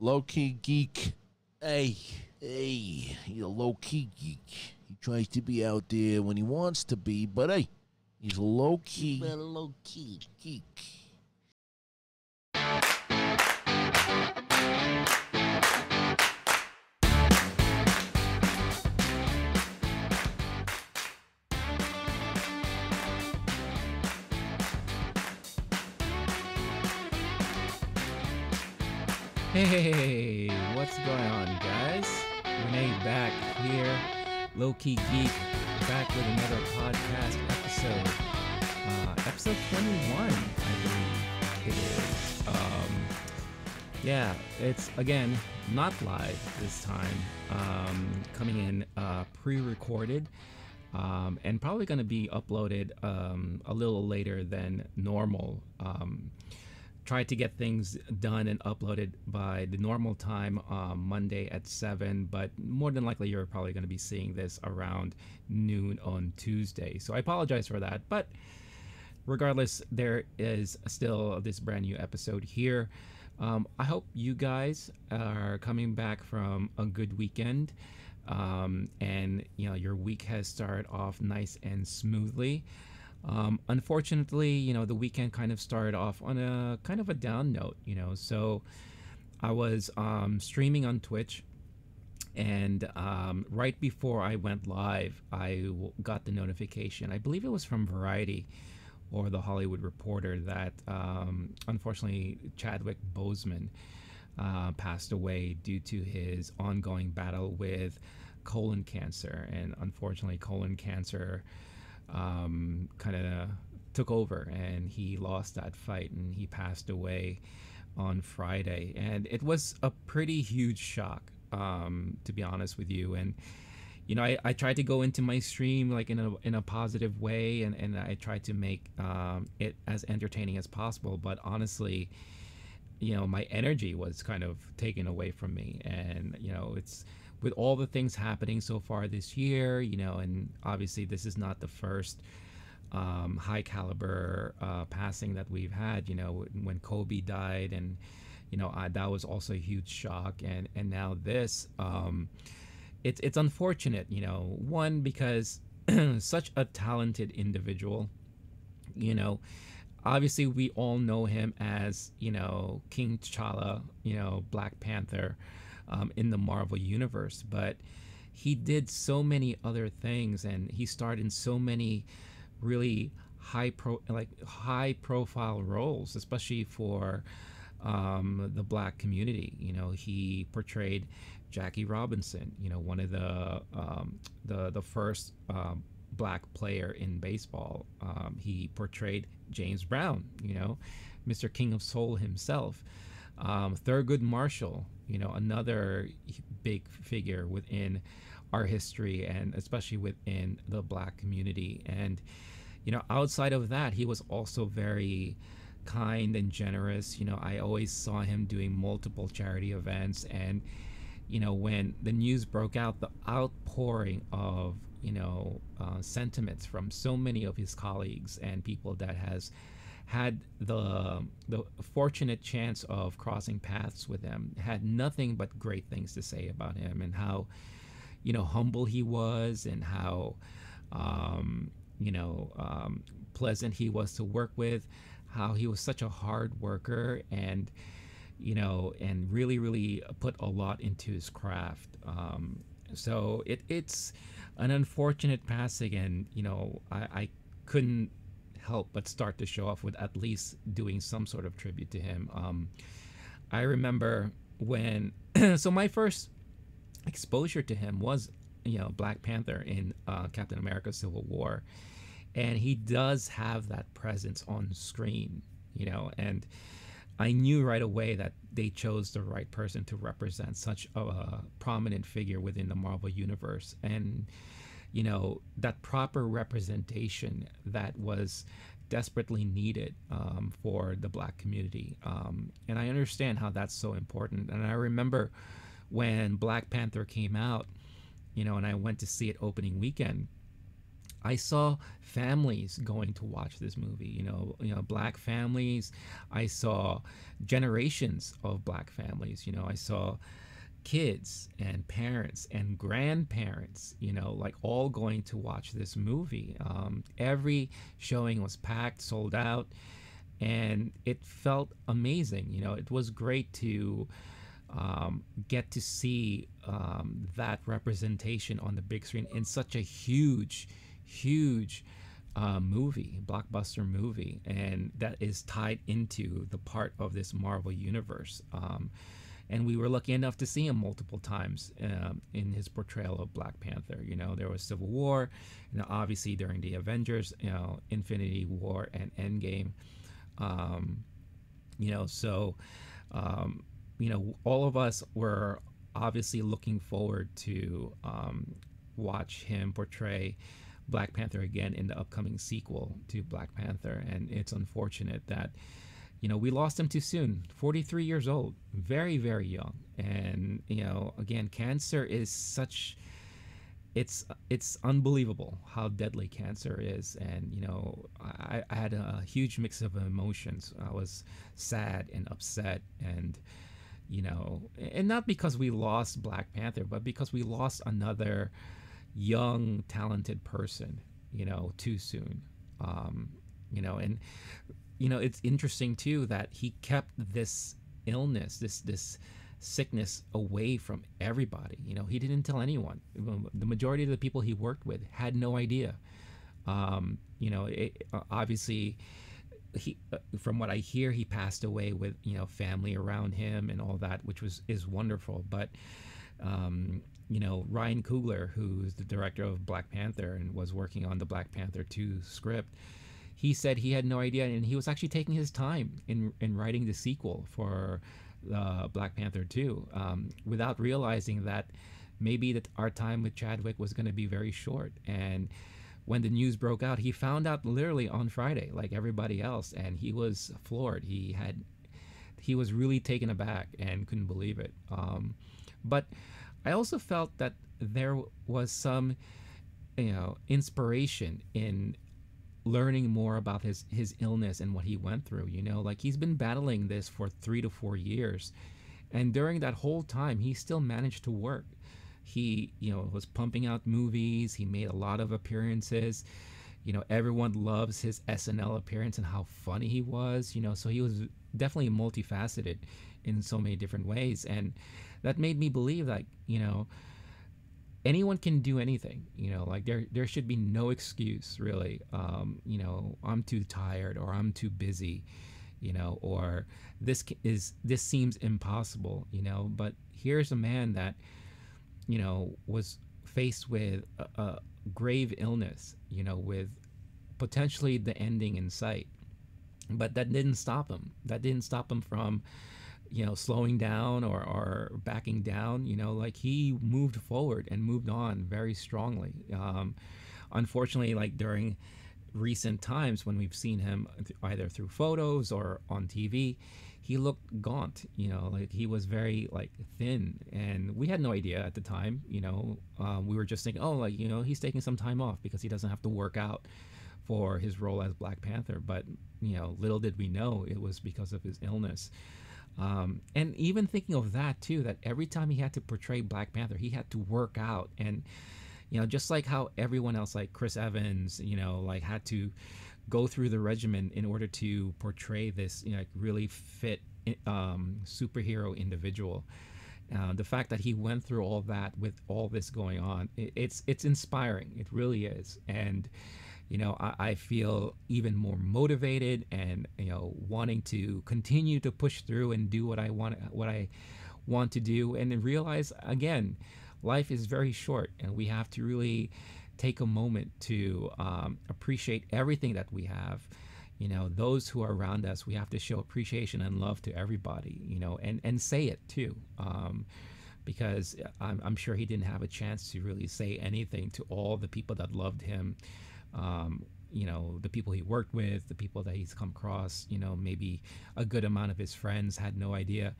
Low-key geek. Hey. Hey, he's a low-key geek. He tries to be out there when he wants to be, but hey, he's a low-key. He's a low-key geek. Hey, what's going on, guys? Renee back here, Low-Key Geek, back with another podcast episode. Episode 21, I believe it is. Yeah, it's, again, not live this time. Coming in pre-recorded, and probably going to be uploaded a little later than normal. Tried to get things done and uploaded by the normal time, Monday at 7, but more than likely you're probably going to be seeing this around noon on Tuesday. So I apologize for that, but regardless, there is still this brand new episode here. I hope you guys are coming back from a good weekend, and your week has started off nice and smoothly. Unfortunately, the weekend kind of started off on a kind of a down note, so I was streaming on Twitch, and right before I went live, I got the notification. I believe it was from Variety or The Hollywood Reporter that unfortunately Chadwick Boseman passed away due to his ongoing battle with colon cancer. And unfortunately, colon cancer kind of took over, and he lost that fight, and he passed away on Friday. And it was a pretty huge shock, to be honest with you. And I tried to go into my stream like in a positive way, and I tried to make it as entertaining as possible, but honestly, my energy was kind of taken away from me. And it's with all the things happening so far this year, and obviously this is not the first high caliber passing that we've had, when Kobe died, and that was also a huge shock, and now this, it's unfortunate, one, because such a talented individual, obviously we all know him as King T'Challa, Black Panther, in the Marvel universe, but he did so many other things, and he starred in so many really high profile roles, especially for the Black community. He portrayed Jackie Robinson, one of the first Black player in baseball. He portrayed James Brown, Mr. King of Soul himself. Thurgood Marshall, another big figure within our history, and especially within the Black community. And outside of that, he was also very kind and generous. I always saw him doing multiple charity events, and when the news broke out, the outpouring of sentiments from so many of his colleagues and people that has had the fortunate chance of crossing paths with him, had nothing but great things to say about him, and how humble he was, and how pleasant he was to work with, how he was such a hard worker, and and really put a lot into his craft. So it's an unfortunate passing, and I couldn't help but start the show off with at least doing some sort of tribute to him. I remember when so my first exposure to him was Black Panther in Captain America Civil War, and he does have that presence on screen, and I knew right away that they chose the right person to represent such a prominent figure within the Marvel universe, and that proper representation that was desperately needed for the Black community. And I understand how that's so important. And I remember when Black Panther came out, and I went to see it opening weekend, I saw families going to watch this movie. Black families. I saw generations of black families. I saw kids and parents and grandparents, like all going to watch this movie. Every showing was packed, sold out, and it felt amazing. It was great to get to see that representation on the big screen in such a huge movie, blockbuster movie, and that is tied into the part of this Marvel universe. And we were lucky enough to see him multiple times in his portrayal of Black Panther. There was Civil War, obviously during the Avengers, Infinity War and Endgame. So all of us were obviously looking forward to watch him portray Black Panther again in the upcoming sequel to Black Panther. And it's unfortunate that we lost him too soon. 43 years old, very, very young. And again, cancer is such, it's unbelievable how deadly cancer is. And I had a huge mix of emotions. I was sad and upset, and and not because we lost Black Panther, but because we lost another young, talented person, too soon. And it's interesting too that he kept this illness, this sickness away from everybody. He didn't tell anyone. The majority of the people he worked with had no idea. Obviously, he, from what I hear, he passed away with family around him and all that, which is wonderful. But Ryan Coogler, who's the director of Black Panther and was working on the Black Panther 2 script, he said he had no idea, and he was actually taking his time in writing the sequel for Black Panther 2, without realizing that maybe that our time with Chadwick was going to be very short. And when the news broke out, he found out literally on Friday, like everybody else, and he was floored. He was really taken aback and couldn't believe it. But I also felt that there was some, inspiration in learning more about his illness and what he went through. Like he's been battling this for 3 to 4 years, and during that whole time, he still managed to work. He, was pumping out movies. He made a lot of appearances. Everyone loves his SNL appearance and how funny he was. So he was definitely multifaceted in so many different ways, and that made me believe that anyone can do anything. Like there should be no excuse really. I'm too tired, or I'm too busy, or this seems impossible. But here's a man that was faced with a grave illness, with potentially the ending in sight. But that didn't stop him. That didn't stop him from, slowing down or backing down. Like he moved forward and moved on very strongly. Unfortunately, like during recent times when we've seen him either through photos or on TV, he looked gaunt. Like he was very like thin, and we had no idea at the time. We were just thinking, oh, like he's taking some time off because he doesn't have to work out for his role as Black Panther. But little did we know it was because of his illness. And even thinking of that too, that every time he had to portray Black Panther, he had to work out. And just like how everyone else, like Chris Evans, like had to go through the regimen in order to portray this like really fit superhero individual. The fact that he went through all that with all this going on, it's inspiring. It really is. And I feel even more motivated and wanting to continue to push through and do what I want to do, and then realize again, life is very short, and we have to really take a moment to appreciate everything that we have. Those who are around us, we have to show appreciation and love to everybody. And say it too. Because I'm sure he didn't have a chance to really say anything to all the people that loved him. The people he worked with, the people that he's come across, maybe a good amount of his friends had no idea.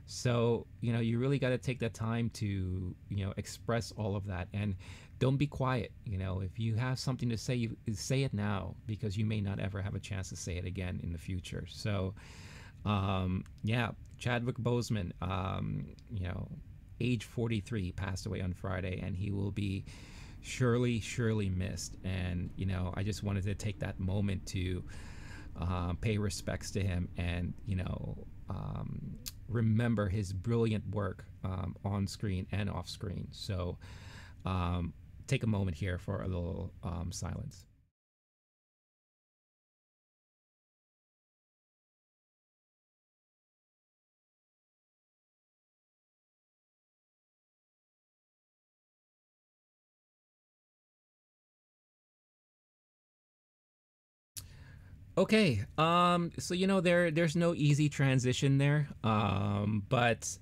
So, you really got to take that time to, express all of that, and don't be quiet. If you have something to say, you say it now, because you may not ever have a chance to say it again in the future. So, yeah, Chadwick Boseman, age 43, passed away on Friday, and he will be surely, surely missed. And, I just wanted to take that moment to pay respects to him, and, remember his brilliant work on screen and off screen. So take a moment here for a little silence. Okay, so there's no easy transition there, but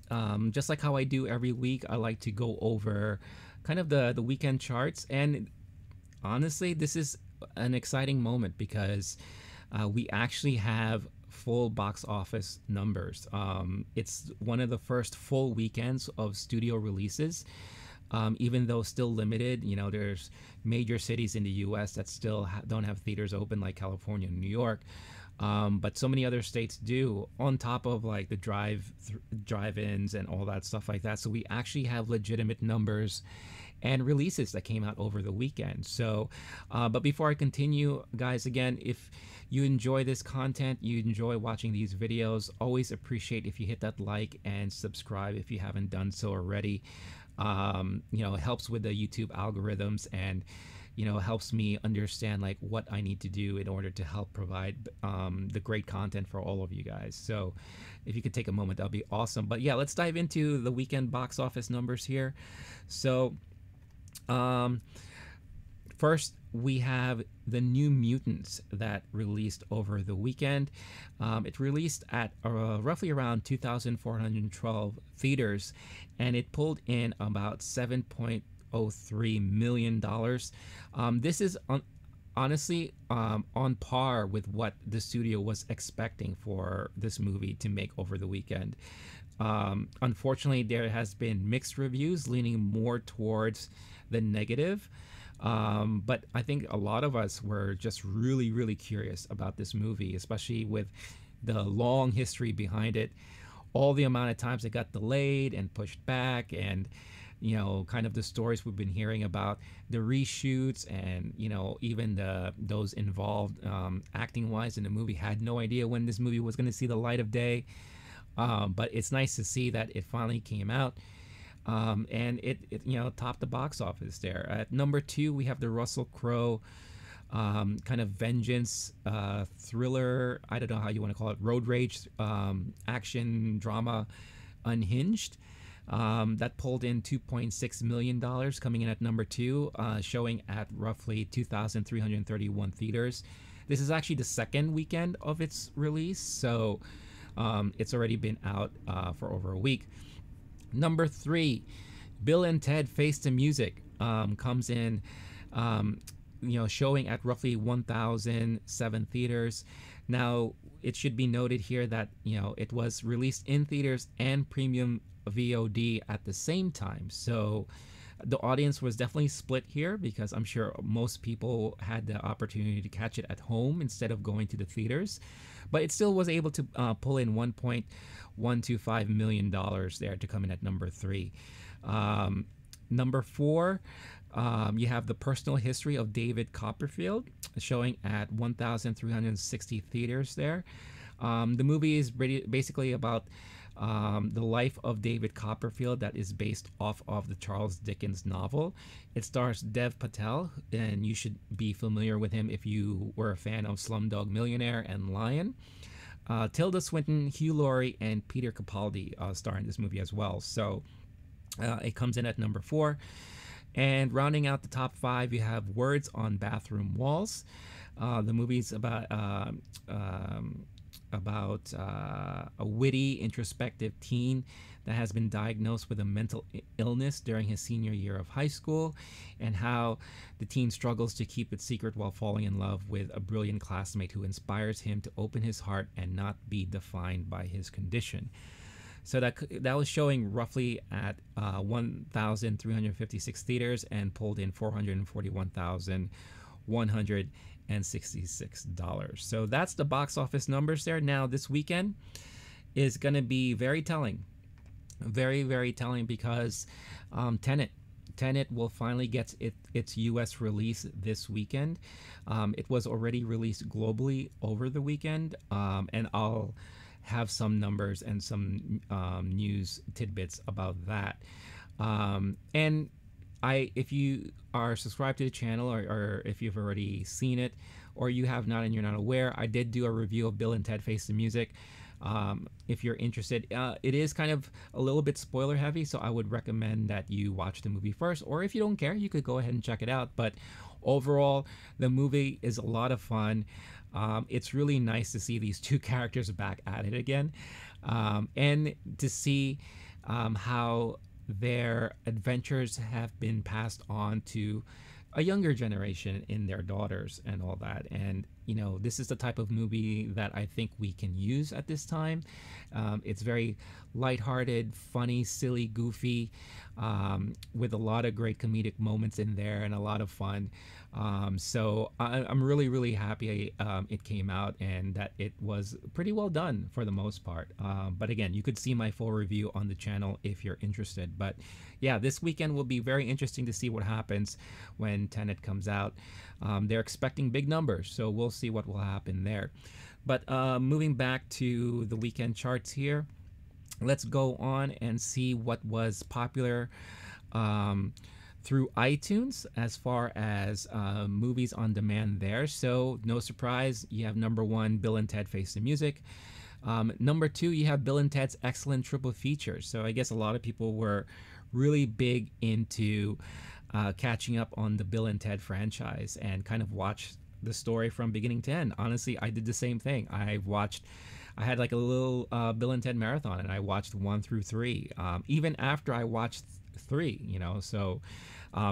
just like how I do every week, I like to go over kind of the weekend charts. And honestly, this is an exciting moment because we actually have full box office numbers. It's one of the first full weekends of studio releases, even though still limited. There's major cities in the U.S. that still don't have theaters open, like California and New York. But so many other states do, on top of like the drive-ins and all that stuff like that. So we actually have legitimate numbers and releases that came out over the weekend. So, but before I continue, guys, again, if you enjoy this content, you enjoy watching these videos, always appreciate if you hit that like and subscribe if you haven't done so already. It helps with the YouTube algorithms, and helps me understand like what I need to do in order to help provide the great content for all of you guys. So if you could take a moment, that'll be awesome. But yeah, let's dive into the weekend box office numbers here. So first, we have the New Mutants that released over the weekend. It released at roughly around 2,412 theaters, and it pulled in about $7.03 million. This is honestly on par with what the studio was expecting for this movie to make over the weekend. Unfortunately, there has been mixed reviews leaning more towards the negative. But I think a lot of us were just really, really curious about this movie, especially with the long history behind it, all the amount of times it got delayed and pushed back, and kind of the stories we've been hearing about the reshoots, and even those involved acting wise in the movie had no idea when this movie was going to see the light of day. But it's nice to see that it finally came out. And it topped the box office there. At number 2, we have the Russell Crowe kind of vengeance thriller. I don't know how you want to call it. Road rage action drama, Unhinged. That pulled in $2.6 million, coming in at number 2, showing at roughly 2,331 theaters. This is actually the second weekend of its release, so it's already been out for over a week. Number 3, Bill and Ted Face the Music comes in, showing at roughly 1,007 theaters. Now, it should be noted here that, it was released in theaters and premium VOD at the same time. So the audience was definitely split here, because I'm sure most people had the opportunity to catch it at home instead of going to the theaters. But it still was able to pull in $1.125 million there to come in at number 3. Number 4, you have The Personal History of David Copperfield, showing at 1,360 theaters there. The movie is basically about the life of David Copperfield, that is based off of the Charles Dickens novel. It stars Dev Patel, and you should be familiar with him if you were a fan of Slumdog Millionaire and Lion. Tilda Swinton, Hugh Laurie, and Peter Capaldi star in this movie as well. So it comes in at number 4. And rounding out the top 5, you have Words on Bathroom Walls. The movie's about a witty, introspective teen that has been diagnosed with a mental illness during his senior year of high school, and how the teen struggles to keep it secret while falling in love with a brilliant classmate who inspires him to open his heart and not be defined by his condition. So that was showing roughly at 1,356 theaters and pulled in $441,166. So that's the box office numbers there. Now this weekend is going to be very telling, very, very telling, because Tenet will finally get its U.S. release this weekend. It was already released globally over the weekend, and I'll have some numbers and some news tidbits about that. And if you are subscribed to the channel, or if you've already seen it, or you have not and you're not aware, I did do a review of Bill and Ted Face the Music. If you're interested, it is kind of a little bit spoiler heavy, so I would recommend that you watch the movie first, or if you don't care, you could go ahead and check it out. But overall, the movie is a lot of fun. It's really nice to see these two characters back at it again, and to see how their adventures have been passed on to a younger generation in their daughters and all that. And this is the type of movie that I think we can use at this time. It's very lighthearted, funny, silly, goofy, with a lot of great comedic moments in there and a lot of fun. So I'm really, really happy it came out and that it was pretty well done for the most part. But again, you could see my full review on the channel if you're interested. But yeah, this weekend will be very interesting to see what happens when Tenet comes out. They're expecting big numbers, so we'll see what will happen there. But moving back to the weekend charts here, let's go on and see what was popular through iTunes as far as movies on demand there. So no surprise, you have number 1, Bill and Ted Face the Music. Number 2, you have Bill and Ted's Excellent Triple Feature. So I guess a lot of people were really big into catching up on the Bill and Ted franchise and kind of watch the story from beginning to end. Honestly, I did the same thing. I had like a little Bill and Ted marathon, and I watched 1 through 3, even after I watched 3, so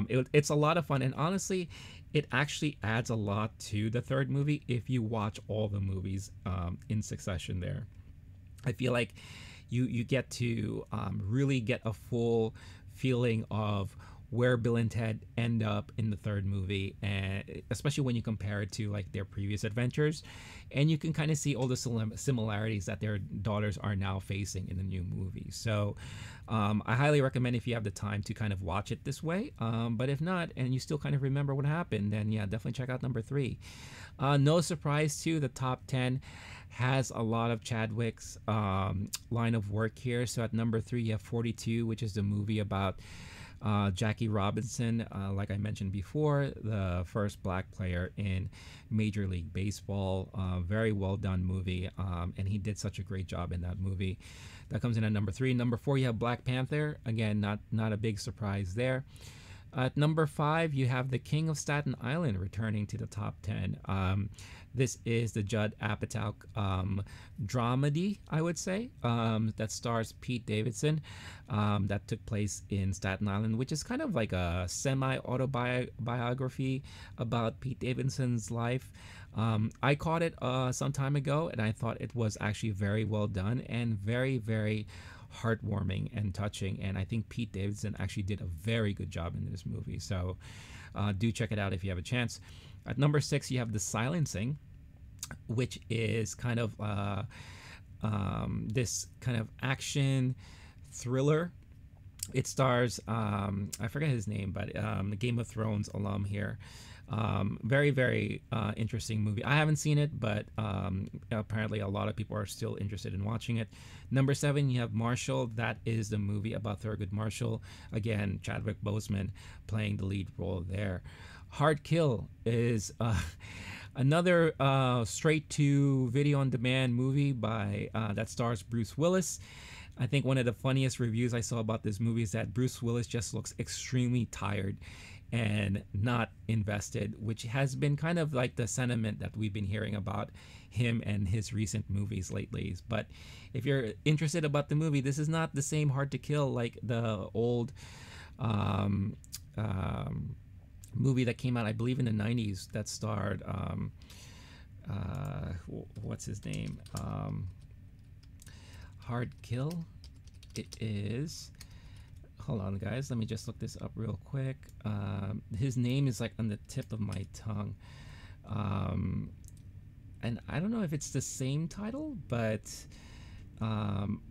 it's a lot of fun. And honestly, it actually adds a lot to the third movie if you watch all the movies in succession there. I feel like you get to really get a full feeling of where Bill and Ted end up in the third movie, and especially when you compare it to like their previous adventures, and you can kind of see all the similarities that their daughters are now facing in the new movie. So I highly recommend, if you have the time, to kind of watch it this way. But if not, and you still kind of remember what happened, then yeah, definitely check out number 3. No surprise too, the top 10 has a lot of Chadwick's line of work here. So at number 3, you have 42, which is the movie about Jackie Robinson, like I mentioned before, the first black player in Major League Baseball. Very well done movie, and he did such a great job in that movie. That comes in at number 3. Number 4, you have Black Panther. Again, not a big surprise there. At number 5, you have The King of Staten Island returning to the top 10. This is the Judd Apatow dramedy, I would say, that stars Pete Davidson, that took place in Staten Island, which is kind of like a semi-autobiography about Pete Davidson's life. I caught it some time ago, and I thought it was actually very well done and very, very heartwarming and touching. And I think Pete Davidson actually did a very good job in this movie. So do check it out if you have a chance. At number 6, you have The Silencing, which is kind of this kind of action thriller. It stars, I forget his name, but the Game of Thrones alum here. Very, very interesting movie. I haven't seen it, but apparently a lot of people are still interested in watching it. Number 7, you have Marshall. That is the movie about Thurgood Marshall. Again, Chadwick Boseman playing the lead role there. Hard Kill is another straight-to-video-on-demand movie by that stars Bruce Willis. I think one of the funniest reviews I saw about this movie is that Bruce Willis just looks extremely tired and not invested, which has been kind of like the sentiment that we've been hearing about him and his recent movies lately. But if you're interested about the movie, this is not the same Hard to Kill like the old movie that came out, I believe, in the 90s that starred what's his name? Hard Kill? it is. Hold on, guys. Let me just look this up real quick. His name is like on the tip of my tongue. And I don't know if it's the same title, but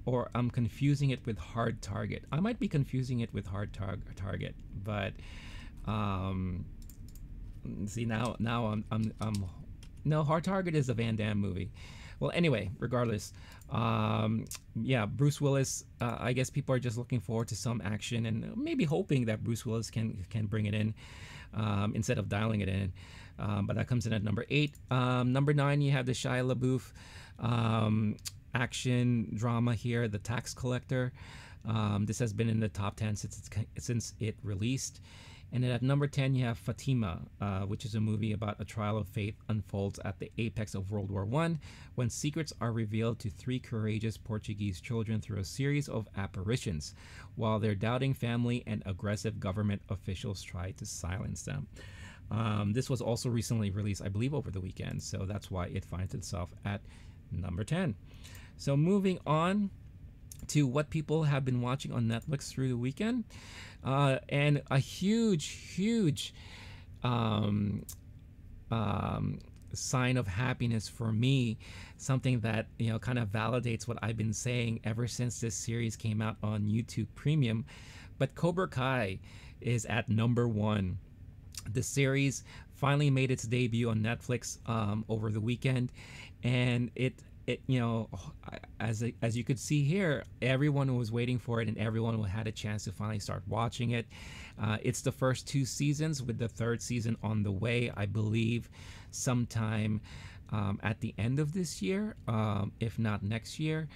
or I'm confusing it with Hard Target. I might be confusing it with Hard Target, but see now I'm no, Hard Target is a Van Damme movie. Well, anyway, regardless, yeah, Bruce Willis. I guess people are just looking forward to some action and maybe hoping that Bruce Willis can bring it in instead of dialing it in. But that comes in at number 8. Number 9, you have the Shia LaBeouf action drama here, The Tax Collector. This has been in the top 10 since it released. And then at number 10, you have Fatima, which is a movie about a trial of faith unfolds at the apex of World War I, when secrets are revealed to 3 courageous Portuguese children through a series of apparitions, while their doubting family and aggressive government officials try to silence them. This was also recently released, I believe, over the weekend, so that's why it finds itself at number 10. So moving on to what people have been watching on Netflix through the weekend. And a huge sign of happiness for me, something that kind of validates what I've been saying ever since this series came out on YouTube Premium. But Cobra Kai is at number 1. The series finally made its debut on Netflix over the weekend, and it as you could see here, everyone was waiting for it and everyone had a chance to finally start watching it. It's the first 2 seasons, with the 3rd season on the way, I believe sometime at the end of this year, if not next year.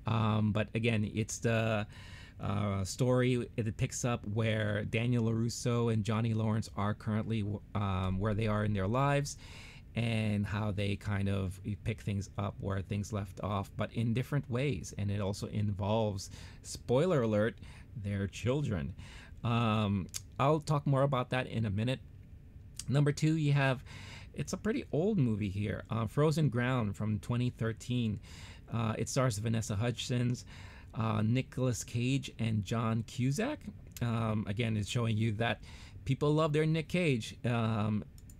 But again, it's the story. It picks up where Daniel LaRusso and Johnny Lawrence are currently where they are in their lives, and how they kind of pick things up where things left off, but in different ways. And it also involves, spoiler alert, their children. I'll talk more about that in a minute. Number 2, you have, it's a pretty old movie here, Frozen Ground from 2013. It stars Vanessa Hudgens, Nicolas Cage, and John Cusack. Again, it's showing you that people love their Nick Cage,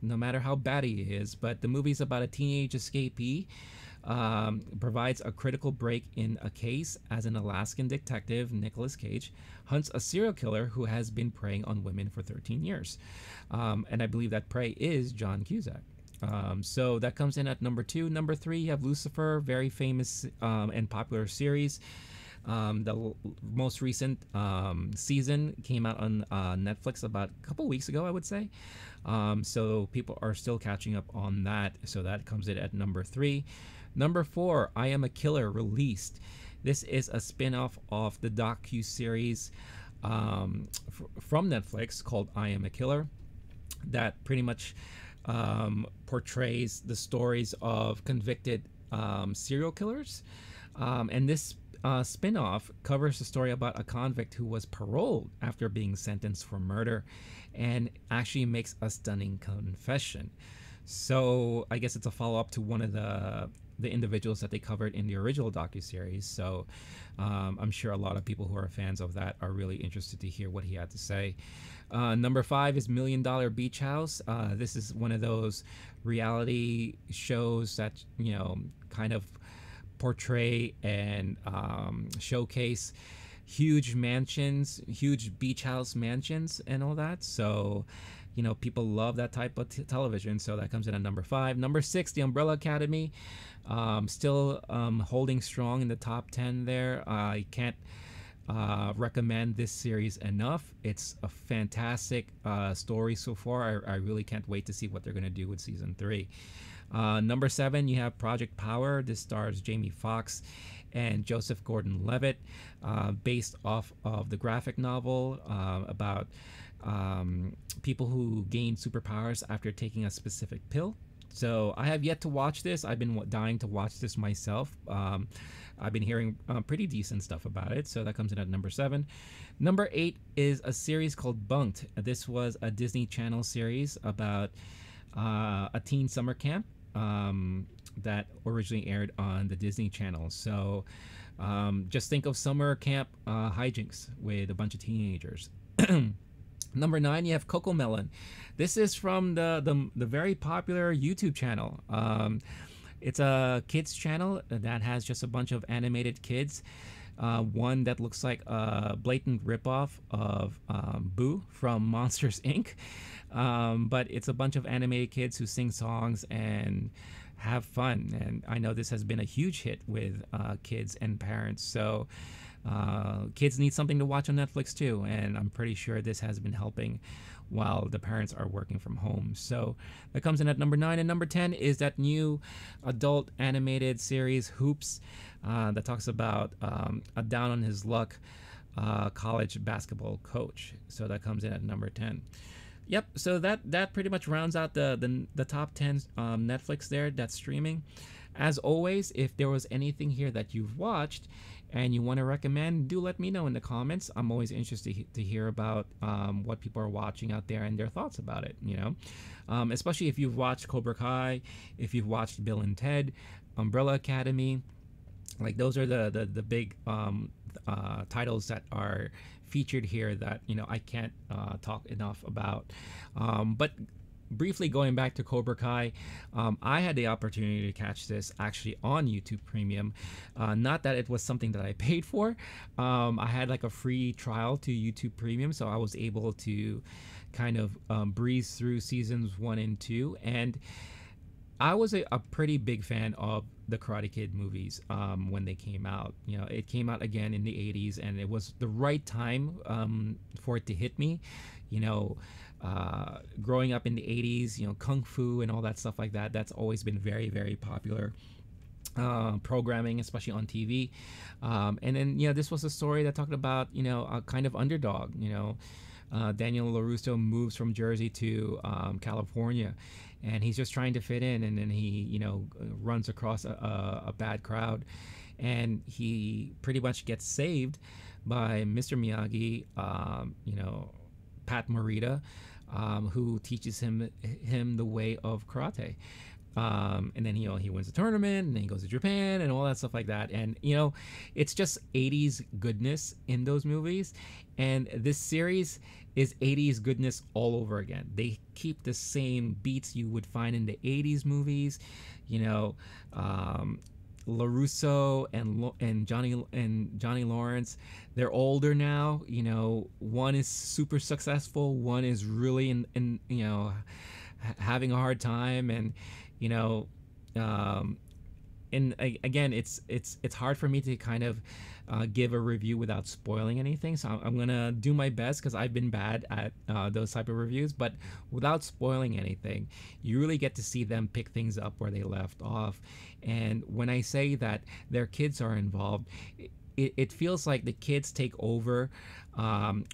no matter how bad he is. But the movie's about a teenage escapee, provides a critical break in a case as an Alaskan detective, Nicolas Cage, hunts a serial killer who has been preying on women for 13 years. And I believe that prey is John Cusack. So that comes in at number 2. Number 3, you have Lucifer, very famous and popular series. The most recent season came out on Netflix about a couple weeks ago, I would say. So people are still catching up on that. So that comes in at number 3. Number 4, I Am a Killer, released. This is a spin-off of the docu-series from Netflix called I Am a Killer, that pretty much portrays the stories of convicted serial killers. And this spin-off covers the story about a convict who was paroled after being sentenced for murder, and actually makes a stunning confession. So I guess it's a follow-up to one of the individuals that they covered in the original docuseries. So I'm sure a lot of people who are fans of that are really interested to hear what he had to say. Number 5 is $1 Million Beach House. This is one of those reality shows that kind of portray and showcase huge mansions, huge beach house mansions and all that. So people love that type of television. So that comes in at number 5. Number 6, The Umbrella Academy, still holding strong in the top 10 there. I can't recommend this series enough. It's a fantastic story so far. I really can't wait to see what they're going to do with season 3. Number 7, you have Project Power. This stars Jamie Foxx and Joseph Gordon-Levitt, based off of the graphic novel about people who gain superpowers after taking a specific pill. So I have yet to watch this. I've been dying to watch this myself. I've been hearing pretty decent stuff about it. So that comes in at number 7. Number 8 is a series called Bunked. This was a Disney Channel series about a teen summer camp. that originally aired on the Disney Channel. So just think of summer camp hijinks with a bunch of teenagers. Number 9, you have Coco Melon. This is from the very popular YouTube channel. It's a kids channel that has just a bunch of animated kids. One that looks like a blatant ripoff of Boo from Monsters Inc. But it's a bunch of animated kids who sing songs and have fun. And I know this has been a huge hit with kids and parents. So kids need something to watch on Netflix too. And I'm pretty sure this has been helping while the parents are working from home. So that comes in at number 9. And number 10 is that new adult animated series Hoops that talks about a down on his luck college basketball coach. So that comes in at number 10. Yep, so that pretty much rounds out the top 10 Netflix there that's streaming. As always, if there was anything here that you've watched and you want to recommend, do let me know in the comments. I'm always interested to hear about what people are watching out there and their thoughts about it, you know. Especially if you've watched Cobra Kai, if you've watched Bill and Ted, Umbrella Academy. Like those are the big titles that are featured here that, you know, I can't talk enough about. But briefly going back to Cobra Kai, I had the opportunity to catch this actually on YouTube Premium. Not that it was something that I paid for. I had like a free trial to YouTube Premium, so I was able to kind of breeze through seasons 1 and 2. And I was a pretty big fan of the Karate Kid movies when they came out. You know, it came out again in the 80s, and it was the right time for it to hit me. You know, growing up in the 80s, you know, Kung Fu and all that stuff like that, that's always been very, very popular programming, especially on TV. And then, you know, this was a story that talked about, you know, a kind of underdog. You know, Daniel LaRusso moves from Jersey to California, and he's just trying to fit in, and then he, you know, runs across a bad crowd, and he pretty much gets saved by Mr. Miyagi, you know, Pat Morita, who teaches him the way of karate. And then, you know, he wins the tournament, and then he goes to Japan and all that stuff like that. And, you know, it's just 80s goodness in those movies. And this series is 80s goodness all over again. They keep the same beats you would find in the 80s movies. You know, LaRusso and Johnny Lawrence, they're older now. You know, one is super successful, one is really in you know, having a hard time. And you know, and again, it's hard for me to kind of give a review without spoiling anything, so I'm gonna do my best, because I've been bad at those type of reviews. But without spoiling anything, you really get to see them pick things up where they left off. And when I say that their kids are involved, it feels like the kids take over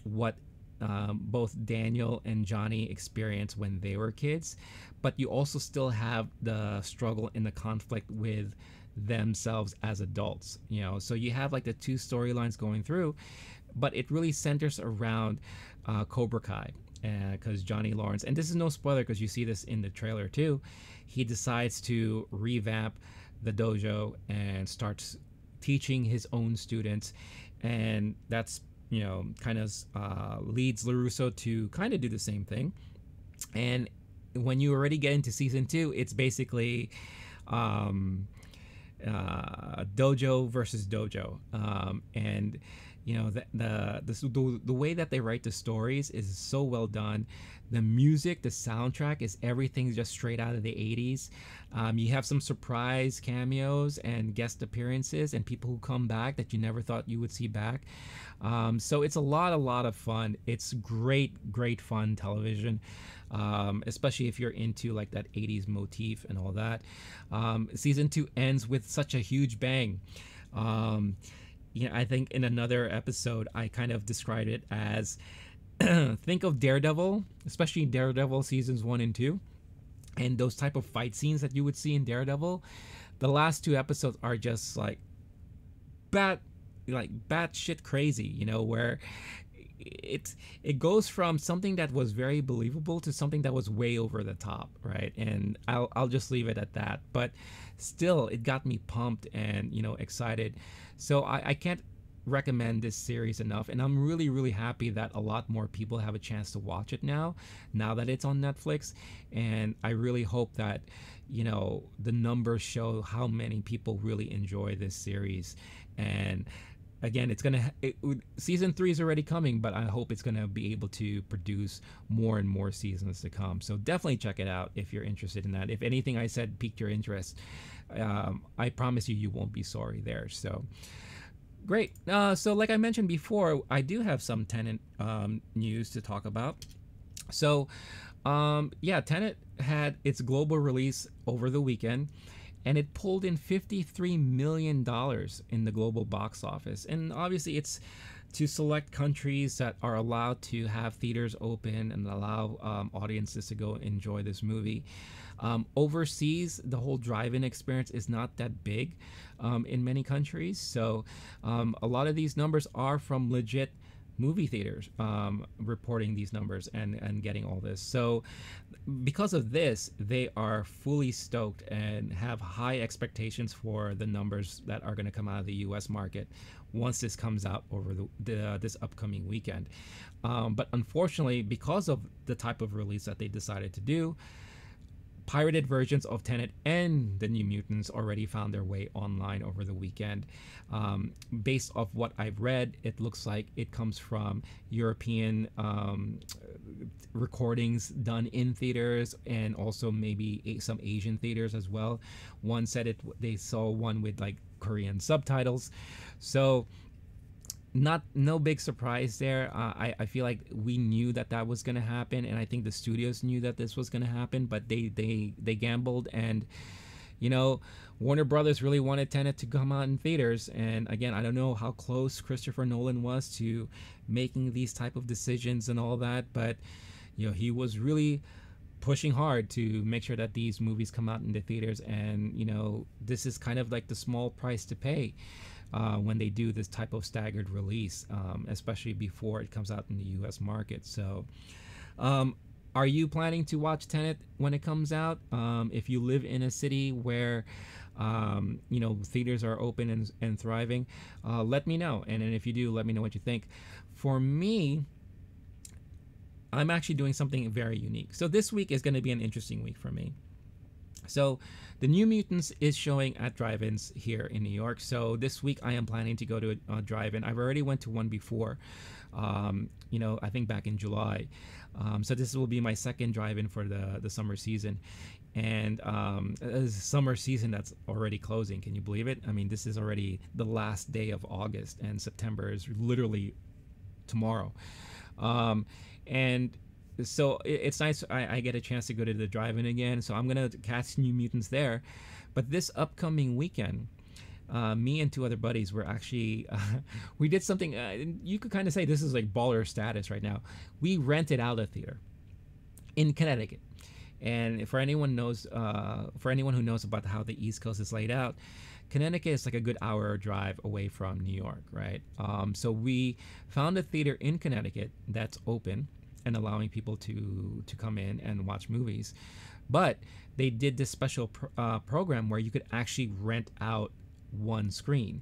what both Daniel and Johnny experienced when they were kids, but you also still have the struggle and the conflict with themselves as adults, you know. So you have like the two storylines going through, but it really centers around Cobra Kai, because Johnny Lawrence, and this is no spoiler because you see this in the trailer too, he decides to revamp the dojo and starts teaching his own students, and that's, you know, kind of leads LaRusso to kind of do the same thing. And when you already get into season 2, it's basically dojo versus dojo, and you know, the way that they write the stories is so well done. The music, the soundtrack is everything just straight out of the 80s. You have some surprise cameos and guest appearances and people who come back that you never thought you would see back. So it's a lot of fun. It's great fun television, especially if you're into like that 80s motif and all that. Season 2 ends with such a huge bang. You know, I think in another episode I kind of described it as think of Daredevil, especially Daredevil seasons 1 and 2, and those type of fight scenes that you would see in Daredevil. The last 2 episodes are just like bat shit crazy, you know, where it goes from something that was very believable to something that was way over the top, right? And I'll just leave it at that. But still, it got me pumped and excited. So I can't recommend this series enough, and I'm really really happy that a lot more people have a chance to watch it now that it's on Netflix. And I really hope that the numbers show how many people really enjoy this series. And again, season 3 is already coming, but I hope it's gonna be able to produce more and more seasons to come. So definitely check it out if you're interested in that. If anything I said piqued your interest, I promise you won't be sorry there. So great. So like I mentioned before, I do have some Tenet news to talk about. So yeah, Tenet had its global release over the weekend, and it pulled in $53 million in the global box office. And obviously it's to select countries that are allowed to have theaters open and allow audiences to go enjoy this movie. Overseas, the whole drive-in experience is not that big in many countries. So a lot of these numbers are from legit movie theaters reporting these numbers and getting all this. So because of this, they are fully stoked and have high expectations for the numbers that are going to come out of the US market once this comes out over this upcoming weekend. But unfortunately, because of the type of release that they decided to do, pirated versions of Tenet and the New Mutants already found their way online over the weekend. Based off what I've read, it looks like it comes from European recordings done in theaters, and also maybe some Asian theaters as well. One said they saw one with like Korean subtitles. So no big surprise there. I feel like we knew that was going to happen, and I think the studios knew that this was going to happen, but they gambled. And Warner Brothers really wanted Tenet to come out in theaters. And again, I don't know how close Christopher Nolan was to making these type of decisions and all that, but he was really pushing hard to make sure that these movies come out in the theaters. And this is kind of like the small price to pay when they do this type of staggered release, especially before it comes out in the US market. So are you planning to watch Tenet when it comes out? If you live in a city where theaters are open and thriving, let me know. And then if you do, let me know what you think. For me, I'm actually doing something very unique. So this week is going to be an interesting week for me. So the New Mutants is showing at drive-ins here in New York. So this week I am planning to go to a drive-in. I've already went to one before, I think back in July. So this will be my second drive-in for the summer season. And summer season that's already closing. Can you believe it? I mean, this is already the last day of August, and September is literally tomorrow. And so it's nice I get a chance to go to the drive-in again. So I'm going to catch New Mutants there. But this upcoming weekend, me and two other buddies were actually, we did something, you could kind of say this is like baller status right now. We rented out a theater in Connecticut. And for anyone who knows about how the East Coast is laid out, Connecticut is like a good hour drive away from New York, right? So we found a theater in Connecticut that's open and allowing people to come in and watch movies. But they did this special program where you could actually rent out one screen.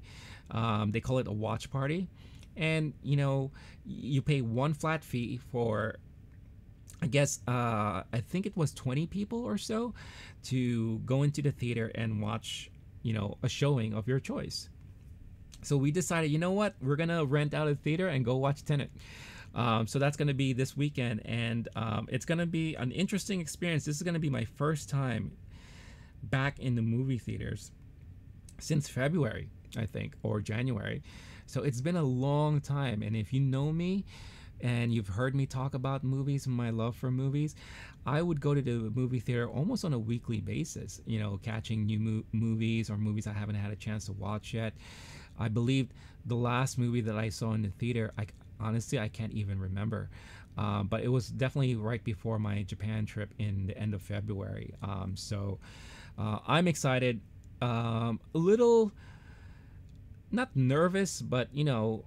They call it a watch party. And, you pay one flat fee for, I guess, I think it was 20 people or so to go into the theater and watch, a showing of your choice. So we decided, you know what, we're going to rent out a theater and go watch Tenet. So that's going to be this weekend, and it's going to be an interesting experience. This is going to be my first time back in the movie theaters since February, I think, or January. So it's been a long time, and if you know me and you've heard me talk about movies and my love for movies, I would go to the movie theater almost on a weekly basis, catching new movies or movies I haven't had a chance to watch yet. I believe the last movie that I saw in the theater, honestly, I can't even remember. But it was definitely right before my Japan trip in the end of February. So I'm excited. A little not nervous, but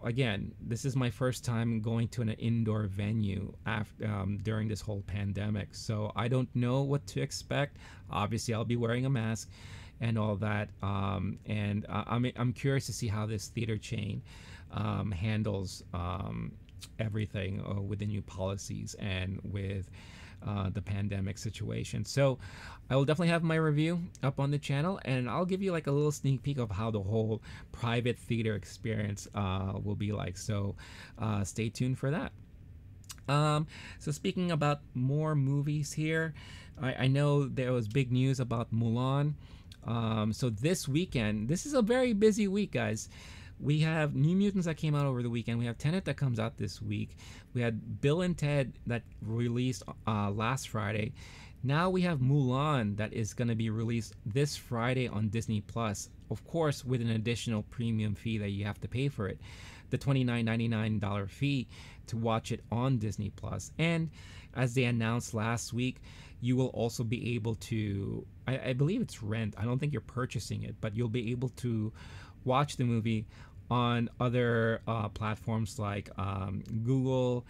again, this is my first time going to an indoor venue after during this whole pandemic, so I don't know what to expect. Obviously, I'll be wearing a mask and all that, and I'm curious to see how this theater chain handles everything with the new policies and with the pandemic situation. So I will definitely have my review up on the channel, and I'll give you like a little sneak peek of how the whole private theater experience will be like. So stay tuned for that. So speaking about more movies here, I know there was big news about Mulan. So this weekend, this is a very busy week, guys. We have New Mutants that came out over the weekend. We have Tenet that comes out this week. We had Bill and Ted that released last Friday. Now we have Mulan that is going to be released this Friday on Disney Plus. Of course, with an additional premium fee that you have to pay for it, the $29.99 fee to watch it on Disney Plus. And as they announced last week, you will also be able to, I believe it's rent. I don't think you're purchasing it, but you'll be able to watch the movie on other platforms like Google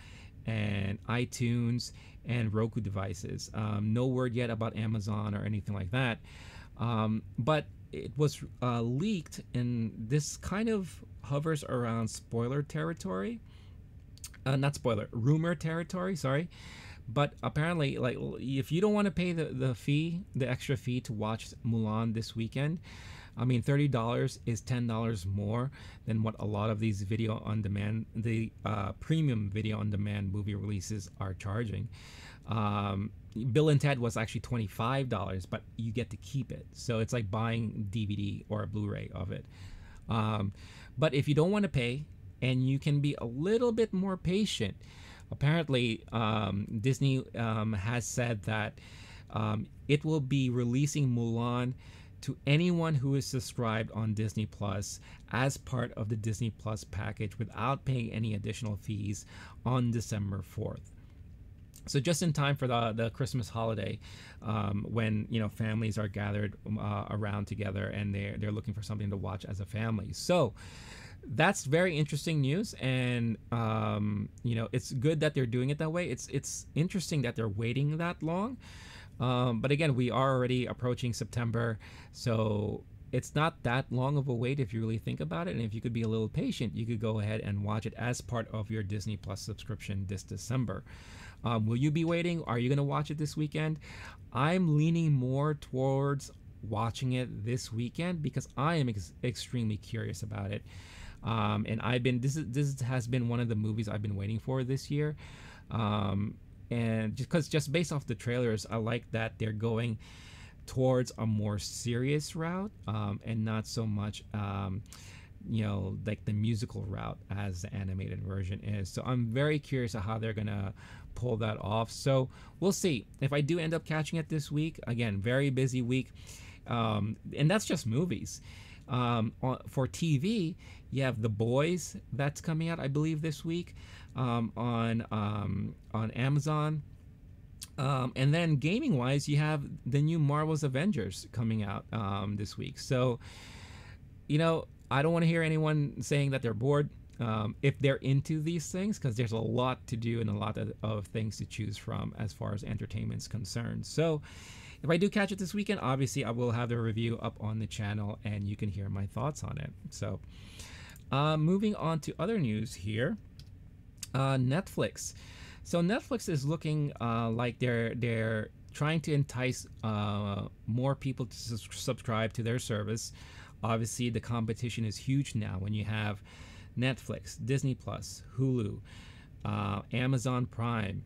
and iTunes and Roku devices. No word yet about Amazon or anything like that. But it was leaked, and this kind of hovers around spoiler territory. Not spoiler, rumor territory, sorry. But apparently, like, if you don't want to pay the fee, the extra fee to watch Mulan this weekend, I mean, $30 is $10 more than what a lot of these video on demand, the premium video on demand movie releases are charging. Bill and Ted was actually $25, but you get to keep it. So it's like buying DVD or a Blu-ray of it. But if you don't want to pay and you can be a little bit more patient, apparently Disney has said that it will be releasing Mulan to anyone who is subscribed on Disney Plus as part of the Disney Plus package without paying any additional fees on December 4th. So just in time for the Christmas holiday, when families are gathered around together and they're looking for something to watch as a family. So that's very interesting news, and it's good that they're doing it that way. It's interesting that they're waiting that long. But again, we are already approaching September, so it's not that long of a wait if you really think about it. And if you could be a little patient, you could go ahead and watch it as part of your Disney Plus subscription this December. Will you be waiting? Are you going to watch it this weekend? I'm leaning more towards watching it this weekend because I am extremely curious about it. And this has been one of the movies I've been waiting for this year. And just based off the trailers, I like that they're going towards a more serious route, and not so much like the musical route as the animated version is. So I'm very curious of how they're gonna pull that off. So we'll see. If I do end up catching it this week, again, very busy week, and that's just movies. For TV, you have The Boys that's coming out, I believe, this week on Amazon. And then gaming wise, you have the new Marvel's Avengers coming out this week. So I don't want to hear anyone saying that they're bored if they're into these things, because there's a lot to do and a lot of things to choose from as far as entertainment's concerned. So if I do catch it this weekend, obviously I will have the review up on the channel and you can hear my thoughts on it. So moving on to other news here, Netflix. So Netflix is looking like they're trying to entice more people to subscribe to their service. Obviously, the competition is huge now when you have Netflix, Disney Plus, Hulu, Amazon Prime.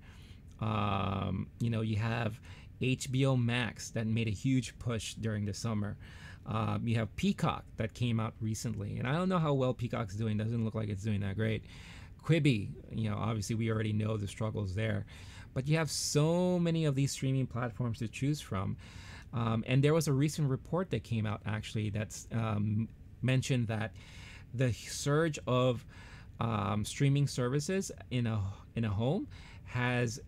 You have HBO Max that made a huge push during the summer. You have Peacock that came out recently, and I don't know how well Peacock's doing. Doesn't look like it's doing that great. Quibi, obviously we already know the struggles there, but you have so many of these streaming platforms to choose from. And there was a recent report that came out actually that's mentioned that the surge of streaming services in a home has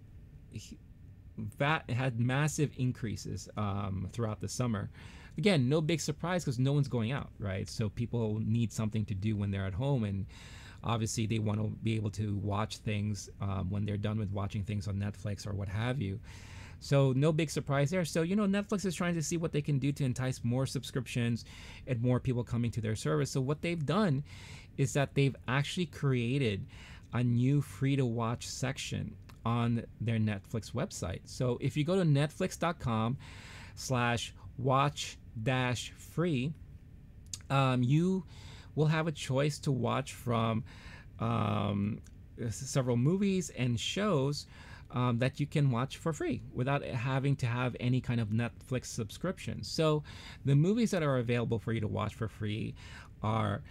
had massive increases throughout the summer. again, no big surprise because no one's going out, right? So people need something to do when they're at home, and obviously they want to be able to watch things when they're done with watching things on Netflix or what have you. So no big surprise there. So, Netflix is trying to see what they can do to entice more subscriptions and more people coming to their service. So what they've done is that they've actually created a new free to watch section on their Netflix website. So if you go to netflix.com/watch-free, you will have a choice to watch from several movies and shows that you can watch for free without having to have any kind of Netflix subscription. So the movies that are available for you to watch for free are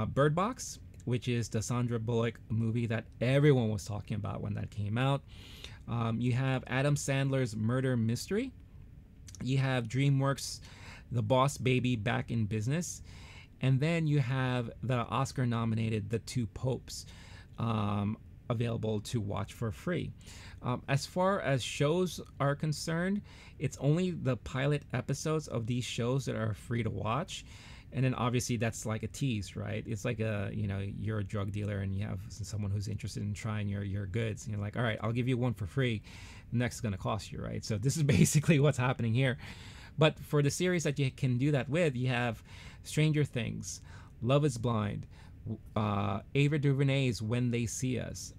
Bird Box, which is the Sandra Bullock movie that everyone was talking about when that came out. You have Adam Sandler's Murder Mystery. You have DreamWorks' The Boss Baby Back in Business. And then you have the Oscar-nominated The Two Popes available to watch for free. As far as shows are concerned, it's only the pilot episodes of these shows that are free to watch. And then obviously that's like a tease, right? It's like you're a drug dealer and you have someone who's interested in trying your goods. And you're like, all right, I'll give you one for free. Next is going to cost you, right? So this is basically what's happening here. But for the series that you can do that with, you have Stranger Things, Love is Blind, Ava DuVernay's When They See Us,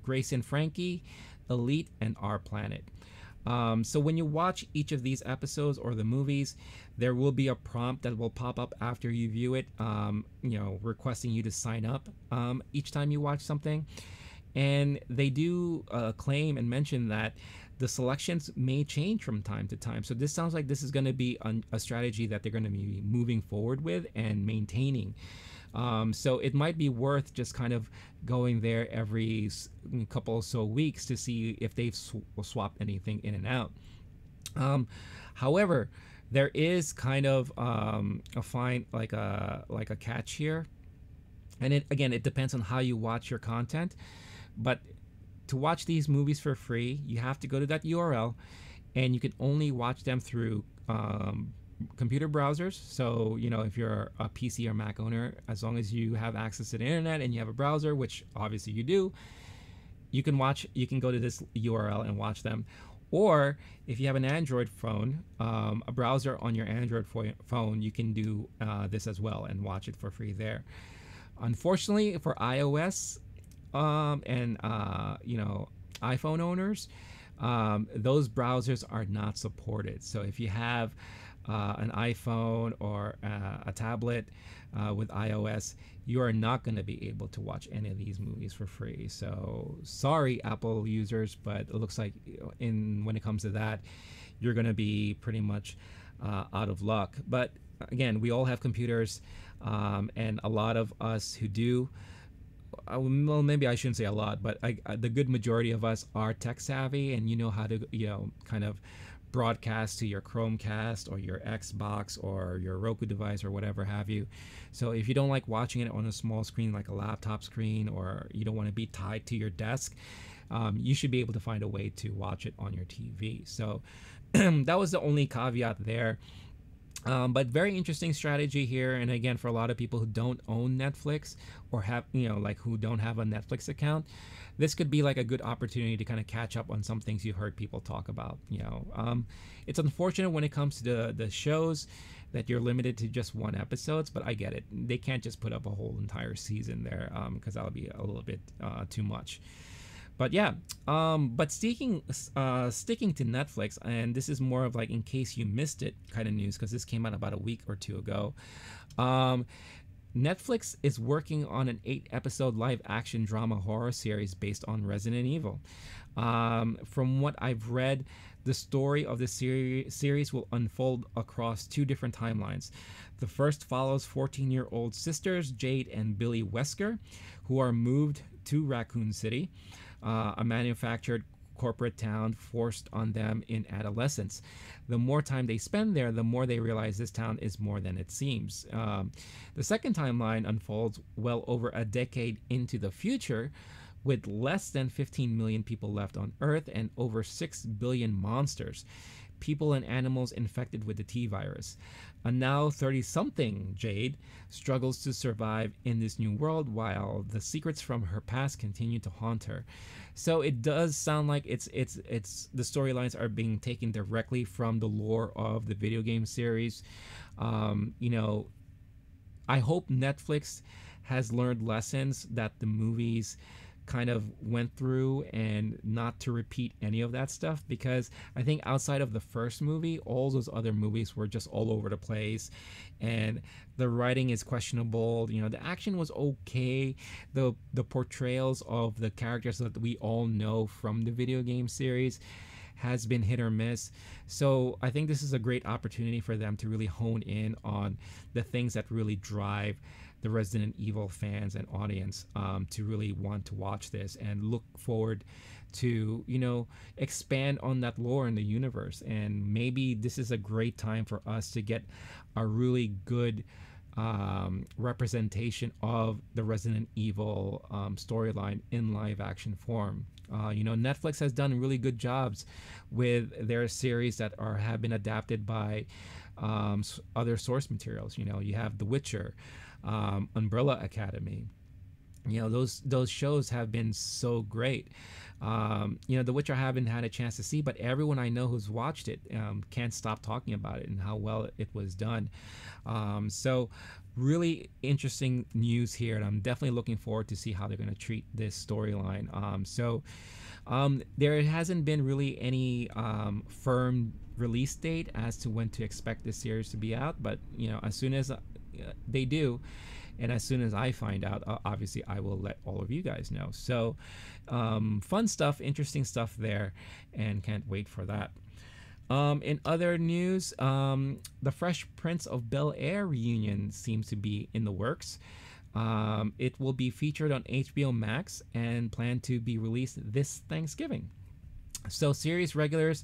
Grace and Frankie, Elite, and Our Planet. So when you watch each of these episodes or the movies, there will be a prompt that will pop up after you view it, requesting you to sign up each time you watch something. And they do claim and mention that the selections may change from time to time. So this sounds like this is going to be a strategy that they're going to be moving forward with and maintaining. So it might be worth just kind of going there every couple or so weeks to see if they've swapped anything in and out. However, there is kind of a fine, like a catch here, and it depends on how you watch your content. But to watch these movies for free, you have to go to that URL, and you can only watch them through computer browsers. So if you're a PC or Mac owner, as long as you have access to the internet and you have a browser, which obviously you do, you can go to this URL and watch them. Or if you have an Android phone, a browser on your Android phone, you can do this as well and watch it for free there. Unfortunately for iOS and iPhone owners, those browsers are not supported. So if you have an iPhone or a tablet with iOS, you are not going to be able to watch any of these movies for free. So sorry, Apple users, but it looks like when it comes to that, you're going to be pretty much out of luck. But again, we all have computers, and a lot of us who do, well, maybe I shouldn't say a lot, but the good majority of us are tech savvy, and you know how to kind of broadcast to your Chromecast or your Xbox or your Roku device or whatever have you. So if you don't like watching it on a small screen like a laptop screen, or you don't want to be tied to your desk, you should be able to find a way to watch it on your TV. So that was the only caveat there. But very interesting strategy here. And again, for a lot of people who don't own Netflix or have, who don't have a Netflix account, this could be like a good opportunity to kind of catch up on some things you've heard people talk about. It's unfortunate when it comes to the shows that you're limited to just one episodes, but I get it. They can't just put up a whole entire season there, because that would be a little bit too much. But yeah, but sticking to Netflix, and this is more of like in case you missed it kind of news, because this came out about a week or two ago. Netflix is working on an 8-episode live action drama horror series based on Resident Evil. From what I've read, the story of the series will unfold across 2 different timelines. The first follows 14-year-old sisters Jade and Billy Wesker, who are moved to Raccoon City, a manufactured corporate town forced on them in adolescence. The more time they spend there, the more they realize this town is more than it seems. The second timeline unfolds well over a decade into the future, with less than 15 million people left on Earth and over 6 billion monsters. people and animals infected with the T virus. A now 30-something Jade struggles to survive in this new world while the secrets from her past continue to haunt her. So it does sound like it's the storylines are being taken directly from the lore of the video game series. You know, I hope Netflix has learned lessons that the movies kind of went through and not to repeat any of that stuff, because I think outside of the first movie, all those other movies were just all over the place and the writing is questionable. You know, the action was okay. The portrayals of the characters that we all know from the video game series has been hit or miss. So I think this is a great opportunity for them to really hone in on the things that really drive the Resident Evil fans and audience to really want to watch this and look forward to, you know, expand on that lore in the universe. And maybe this is a great time for us to get a really good representation of the Resident Evil storyline in live action form. You know, Netflix has done really good jobs with their series that have been adapted by other source materials. You know, you have The Witcher, Umbrella Academy. You know, those shows have been so great. You know, The Witcher I haven't had a chance to see, but everyone I know who's watched it can't stop talking about it and how well it was done. So really interesting news here, and I'm definitely looking forward to see how they're going to treat this storyline. There hasn't been really any firm release date as to when to expect this series to be out, but you know, as soon as they do, and as soon as I find out, obviously I will let all of you guys know. So fun stuff, interesting stuff there, and can't wait for that. In other news, the Fresh Prince of Bel-Air reunion seems to be in the works. It will be featured on HBO Max and planned to be released this Thanksgiving. So series regulars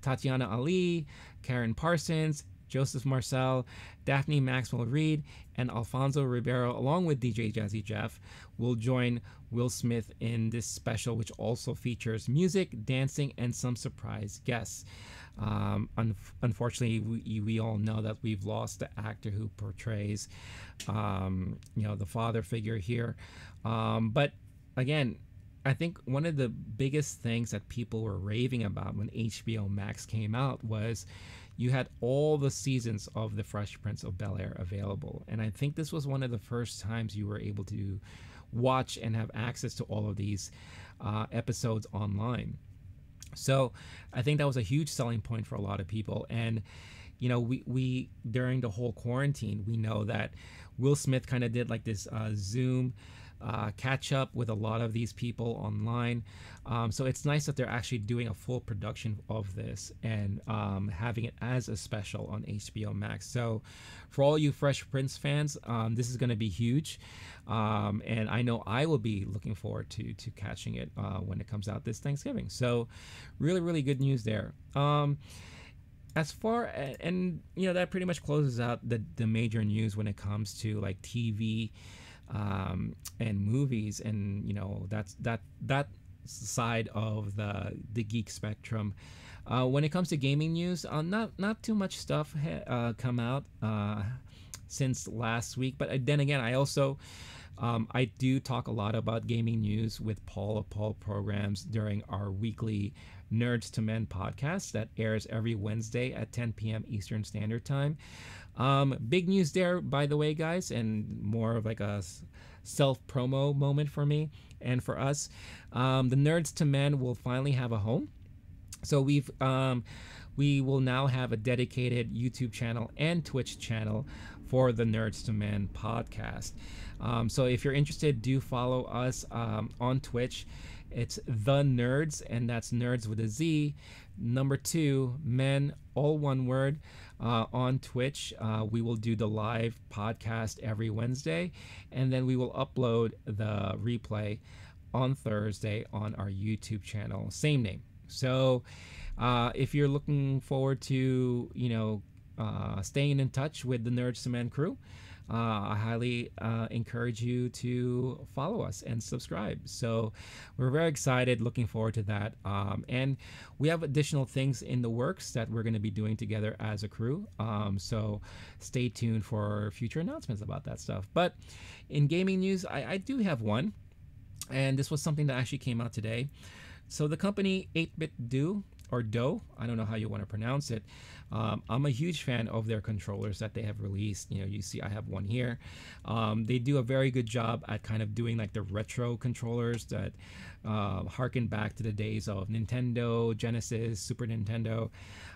Tatiana Ali, Karen Parsons, Joseph Marcel, Daphne Maxwell Reid, and Alfonso Ribeiro, along with DJ Jazzy Jeff, will join Will Smith in this special, which also features music, dancing, and some surprise guests. Unfortunately, we all know that we've lost the actor who portrays, you know, the father figure here. But again, I think one of the biggest things that people were raving about when HBO Max came out was you had all the seasons of The Fresh Prince of Bel-Air available. And I think this was one of the first times you were able to watch and have access to all of these episodes online. So I think that was a huge selling point for a lot of people. And, you know, we during the whole quarantine, we know that Will Smith kind of did like this Zoom catch up with a lot of these people online. So it's nice that they're actually doing a full production of this and having it as a special on HBO Max. So for all you Fresh Prince fans, this is going to be huge. And I know I will be looking forward to catching it when it comes out this Thanksgiving. So really, really good news there. As far and you know, that pretty much closes out the major news when it comes to like TV and movies, and you know, that side of the geek spectrum. When it comes to gaming news, not too much stuff come out since last week, but then again, I also I do talk a lot about gaming news with Paul of PaulPrograms during our weekly Nerdz to Men podcast that airs every Wednesday at 10 p.m. Eastern Standard Time. Big news there, by the way, guys, and more of like a self-promo moment for me and for us. The Nerdz to Men will finally have a home. So we will now have a dedicated YouTube channel and Twitch channel for the Nerdz to Men podcast. So if you're interested, do follow us on Twitch. It's The Nerdz, and that's Nerds with a Z. Number 2, Men, all one word, on Twitch. We will do the live podcast every Wednesday, and then we will upload the replay on Thursday on our YouTube channel, same name. So if you're looking forward to, you know, staying in touch with the Nerds to Men crew, I highly encourage you to follow us and subscribe. So we're very excited, looking forward to that. And we have additional things in the works that we're going to be doing together as a crew. So stay tuned for future announcements about that stuff. But in gaming news, I do have one. And this was something that actually came out today. So the company 8-Bit Do, or Doe, I don't know how you want to pronounce it. I'm a huge fan of their controllers that they have released. You know, you see I have one here. They do a very good job at kind of doing like the retro controllers that harken back to the days of Nintendo, Genesis, Super Nintendo,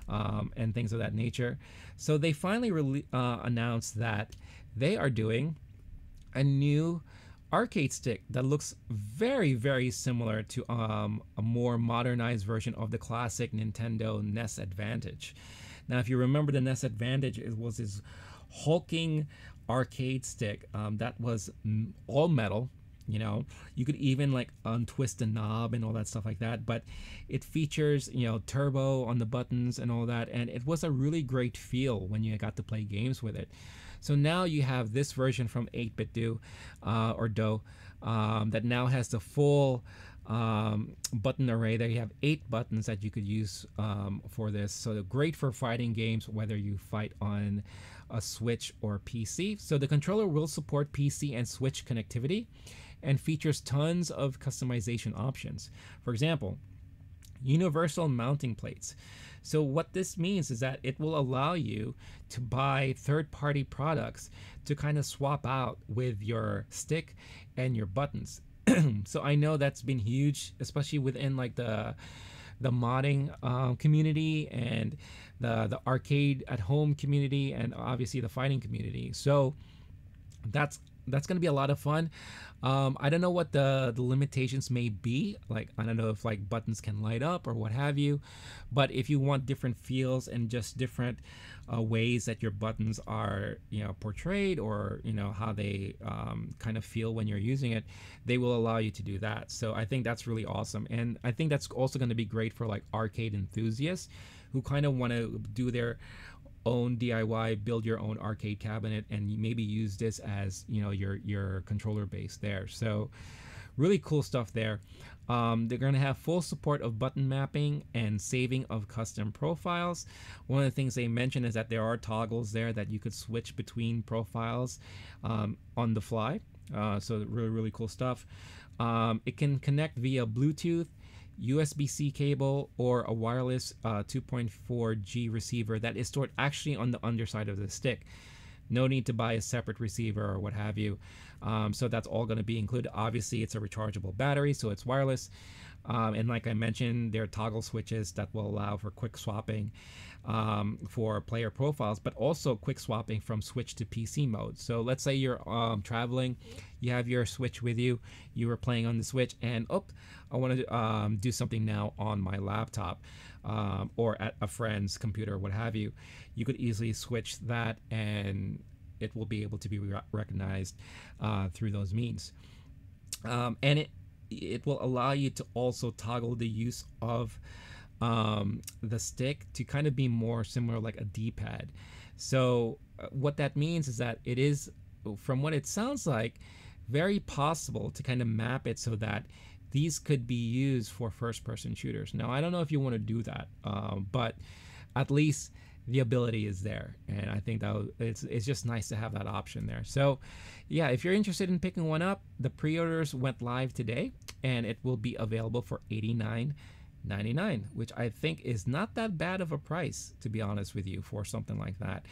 and things of that nature. So they finally announced that they are doing a new arcade stick that looks very, very similar to a more modernized version of the classic Nintendo NES Advantage. Now, if you remember the NES Advantage, it was this hulking arcade stick that was all metal. You know, you could even like untwist the knob and all that stuff like that, but it features, you know, turbo on the buttons and all that, and it was a really great feel when you got to play games with it. So now you have this version from 8-Bit Do, or Doe, that now has the full button array. There you have 8 buttons that you could use for this. So they're great for fighting games, whether you fight on a Switch or PC. So the controller will support PC and Switch connectivity and features tons of customization options. For example, universal mounting plates. So what this means is that it will allow you to buy third-party products to kind of swap out with your stick and your buttons. So I know that's been huge, especially within like the modding community and the arcade at home community, and obviously the fighting community. So that's going to be a lot of fun. I don't know what the limitations may be. Like, I don't know if like buttons can light up or what have you. But if you want different feels and just different ways that your buttons are, you know, portrayed, or, you know, how they kind of feel when you're using it, they will allow you to do that. So I think that's really awesome. And I think that's also going to be great for like arcade enthusiasts who kind of want to do their own DIY, build your own arcade cabinet, and maybe use this as, you know, your controller base there. So really cool stuff there. They're going to have full support of button mapping and saving of custom profiles. One of the things they mentioned is that there are toggles there that you could switch between profiles on the fly. So really, really cool stuff. It can connect via Bluetooth, USB-C cable, or a wireless 2.4G receiver that is stored actually on the underside of the stick. No need to buy a separate receiver or what have you. So that's all going to be included. Obviously, it's a rechargeable battery, so it's wireless. And like I mentioned, there are toggle switches that will allow for quick swapping for player profiles, but also quick swapping from Switch to PC mode. So let's say you're traveling, you have your Switch with you, you were playing on the Switch, and I want to do something now on my laptop or at a friend's computer, what have you. You could easily switch that, and it will be able to be recognized through those means. And it will allow you to also toggle the use of the stick to kind of be more similar like a D-pad. So what that means is that it is, from what it sounds like, very possible to kind of map it so that these could be used for first-person shooters. Now, I don't know if you want to do that, but at least the ability is there, and I think that it's just nice to have that option there. So yeah, if you're interested in picking one up, the pre-orders went live today, and it will be available for $89.99, which I think is not that bad of a price, to be honest with you, for something like that.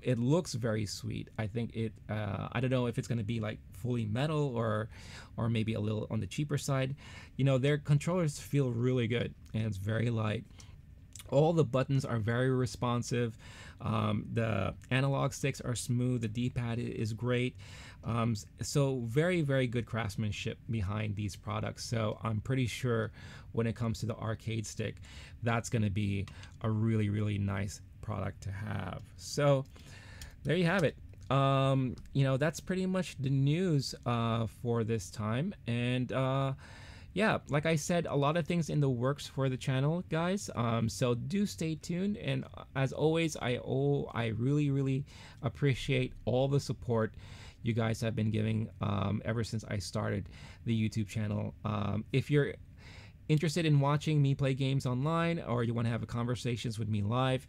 It looks very sweet. I think it I don't know if it's going to be like fully metal or maybe a little on the cheaper side. You know, their controllers feel really good, and it's very light. All the buttons are very responsive. The analog sticks are smooth. The D-pad is great. So very, very good craftsmanship behind these products. So I'm pretty sure when it comes to the arcade stick, that's going to be a really, really nice product to have. So there you have it. You know, that's pretty much the news for this time. And yeah, like I said, a lot of things in the works for the channel, guys. So do stay tuned. And as always, I really, really appreciate all the support you guys have been giving ever since I started the YouTube channel. If you're interested in watching me play games online, or you want to have conversations with me live,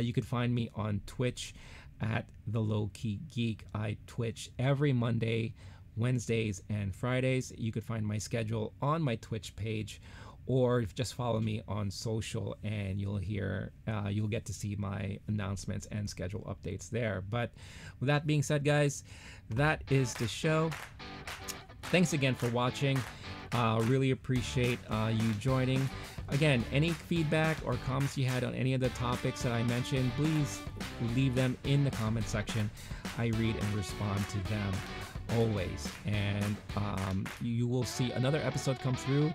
you could find me on Twitch at the Low Key Geek. I Twitch every Monday, Wednesdays, and Fridays. You could find my schedule on my Twitch page, or just follow me on social, and you'll get to see my announcements and schedule updates there. But with that being said, guys, that is the show. Thanks again for watching. Really appreciate you joining. Again, any feedback or comments you had on any of the topics that I mentioned, please leave them in the comment section. I read and respond to them always. And you will see another episode come through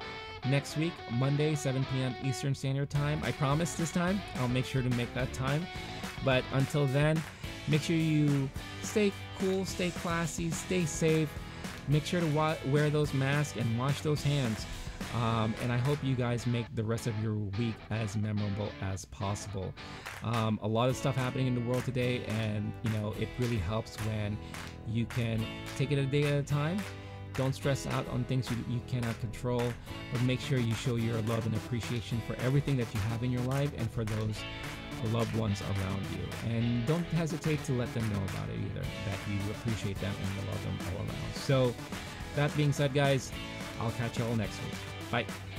next week, Monday, 7 p.m. Eastern Standard Time. I promise this time I'll make sure to make that time. But until then, make sure you stay cool, stay classy, stay safe. Make sure to wear those masks and wash those hands. And I hope you guys make the rest of your week as memorable as possible. A lot of stuff happening in the world today, and it really helps when you can take it a day at a time. Don't stress out on things you cannot control, but make sure you show your love and appreciation for everything that you have in your life and for those loved ones around you. And don't hesitate to let them know about it either, that you appreciate them and you love them all around. So that being said, guys, I'll catch you all next week. Bye.